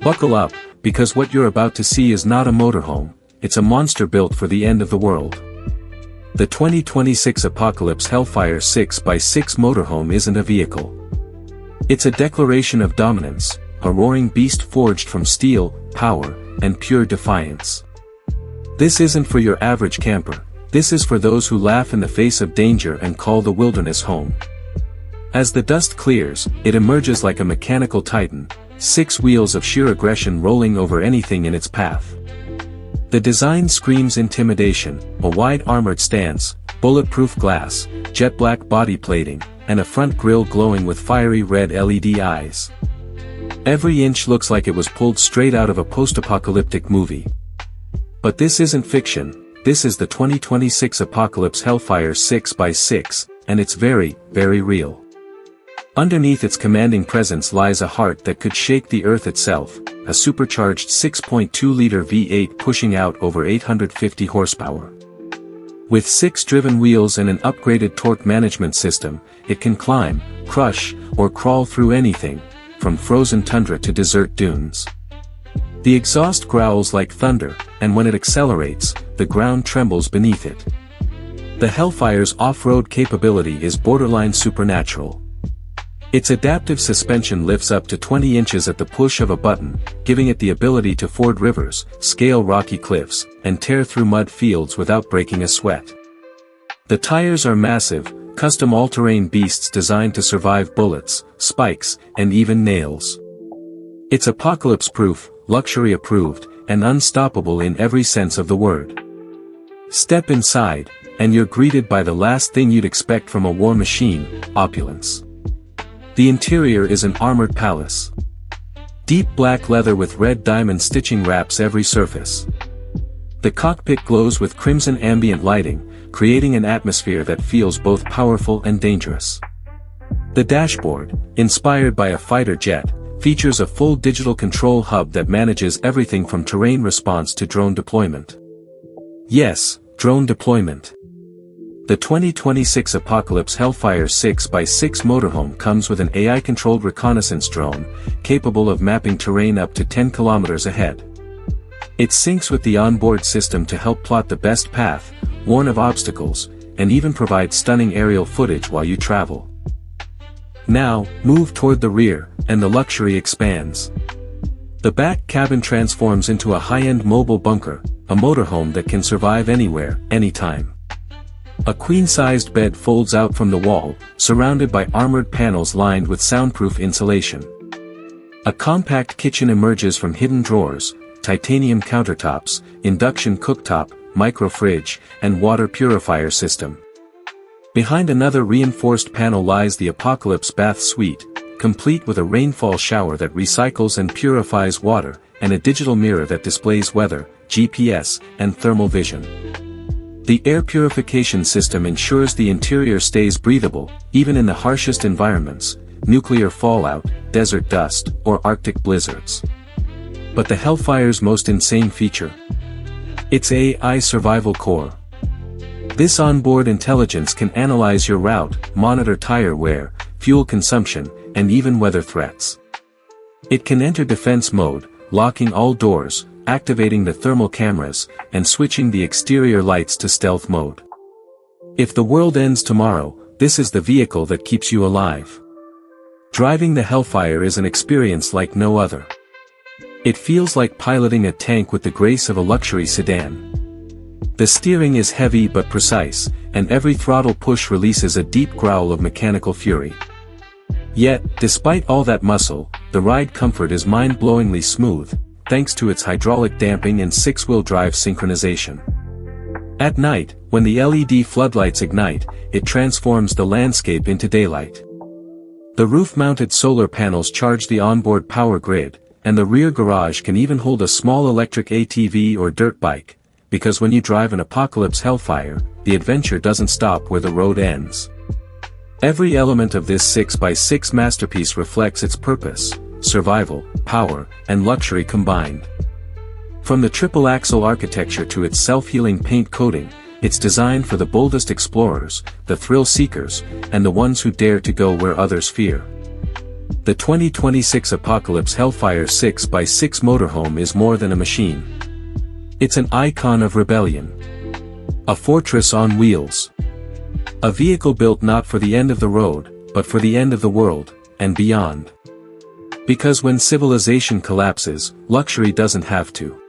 Buckle up, because what you're about to see is not a motorhome, it's a monster built for the end of the world. The 2026 Apocalypse Hellfire 6x6 motorhome isn't a vehicle. It's a declaration of dominance, a roaring beast forged from steel, power, and pure defiance. This isn't for your average camper, this is for those who laugh in the face of danger and call the wilderness home. As the dust clears, it emerges like a mechanical titan, 6 wheels of sheer aggression rolling over anything in its path. The design screams intimidation, a wide armored stance, bulletproof glass, jet black body plating, and a front grille glowing with fiery red LED eyes. Every inch looks like it was pulled straight out of a post-apocalyptic movie. But this isn't fiction, this is the 2026 Apocalypse Hellfire 6x6, and it's very, very real. Underneath its commanding presence lies a heart that could shake the earth itself, a supercharged 6.2-liter V8 pushing out over 850 horsepower. With 6 driven wheels and an upgraded torque management system, it can climb, crush, or crawl through anything, from frozen tundra to desert dunes. The exhaust growls like thunder, and when it accelerates, the ground trembles beneath it. The Hellfire's off-road capability is borderline supernatural. Its adaptive suspension lifts up to 20 inches at the push of a button, giving it the ability to ford rivers, scale rocky cliffs, and tear through mud fields without breaking a sweat. The tires are massive, custom all-terrain beasts designed to survive bullets, spikes, and even nails. It's apocalypse-proof, luxury-approved, and unstoppable in every sense of the word. Step inside, and you're greeted by the last thing you'd expect from a war machine, opulence. The interior is an armored palace. Deep black leather with red diamond stitching wraps every surface. The cockpit glows with crimson ambient lighting, creating an atmosphere that feels both powerful and dangerous. The dashboard, inspired by a fighter jet, features a full digital control hub that manages everything from terrain response to drone deployment. Yes, drone deployment. The 2026 Apocalypse Hellfire 6x6 motorhome comes with an AI-controlled reconnaissance drone, capable of mapping terrain up to 10 kilometers ahead. It syncs with the onboard system to help plot the best path, warn of obstacles, and even provide stunning aerial footage while you travel. Now, move toward the rear, and the luxury expands. The back cabin transforms into a high-end mobile bunker, a motorhome that can survive anywhere, anytime. A queen-sized bed folds out from the wall, surrounded by armored panels lined with soundproof insulation. A compact kitchen emerges from hidden drawers, titanium countertops, induction cooktop, micro-fridge, and water purifier system. Behind another reinforced panel lies the Apocalypse Bath Suite, complete with a rainfall shower that recycles and purifies water, and a digital mirror that displays weather, GPS, and thermal vision. The air purification system ensures the interior stays breathable, even in the harshest environments, nuclear fallout, desert dust, or Arctic blizzards. But the Hellfire's most insane feature? Its AI survival core. This onboard intelligence can analyze your route, monitor tire wear, fuel consumption, and even weather threats. It can enter defense mode, locking all doors, activating the thermal cameras, and switching the exterior lights to stealth mode. If the world ends tomorrow, this is the vehicle that keeps you alive. Driving the Hellfire is an experience like no other. It feels like piloting a tank with the grace of a luxury sedan. The steering is heavy but precise, and every throttle push releases a deep growl of mechanical fury. Yet, despite all that muscle, the ride comfort is mind-blowingly smooth, thanks to its hydraulic damping and 6-wheel drive synchronization. At night, when the LED floodlights ignite, it transforms the landscape into daylight. The roof-mounted solar panels charge the onboard power grid, and the rear garage can even hold a small electric ATV or dirt bike, because when you drive an Apocalypse Hellfire, the adventure doesn't stop where the road ends. Every element of this 6x6 masterpiece reflects its purpose: survival, power, and luxury combined. From the triple-axle architecture to its self-healing paint coating, it's designed for the boldest explorers, the thrill-seekers, and the ones who dare to go where others fear. The 2026 Apocalypse Hellfire 6x6 motorhome is more than a machine. It's an icon of rebellion. A fortress on wheels. A vehicle built not for the end of the road, but for the end of the world, and beyond. Because when civilization collapses, luxury doesn't have to.